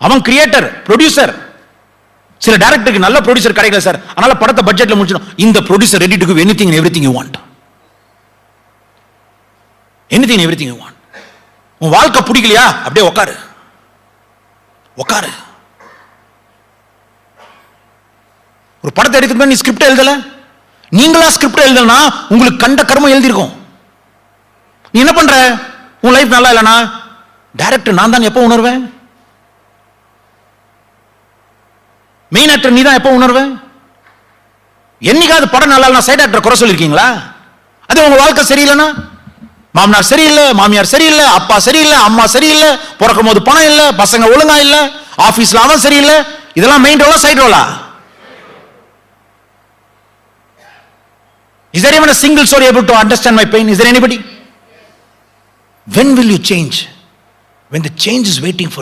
அவன் creator, producer. சில டைரக்டருக்கு நல்ல ப்ரொடியூசர் கிடைக்கல சார், அதனால படத்தை பட்ஜெட்ல முடிச்சிடும். இந்த producer ready to give anything and everything you want. Anything and everything you want. உன் வாழ்க்கை பிடிக்கலையா, அப்படியே உட்காரு. ஒரு படத்தை எடுத்துட்டு நீ ஸ்கிரிப்ட் எழுதல, நீங்களா ஸ்கிரிப்ட் எழுதலனா உங்களுக்கு கண்ட கர்மம் எழுதிருக்கும். நீ என்ன பண்ற? உன் லைஃப் நல்லா இல்லனா டைரக்டர் நான் தான் எப்போ உணர்வேன்? மெயின் ஆக்டர் நீ தான் எப்போ உணர்வேன்? என்னைக்காவது படம் நல்லா இல்லனா சைடு ஆக்டர் குறை சொல்லிருக்கீங்களா? அது உங்க வாழ்க்கை சரியில்லைனா, மாமனார் சரியில்லை, மாமியார் சரியில்லை, அப்பா சரியில்லை, அம்மா சரியில்லை, பிறக்கும் போது பணம் இல்லை, பசங்க ஒழுங்கா இல்லை, ஆபீஸ்ல அவன் சரியில்லை, இதெல்லாம் மெயின் ரோலா சைடு ரோலா? Is there even a single soul able to understand my pain? Is there anybody? When will you change? When the change is waiting for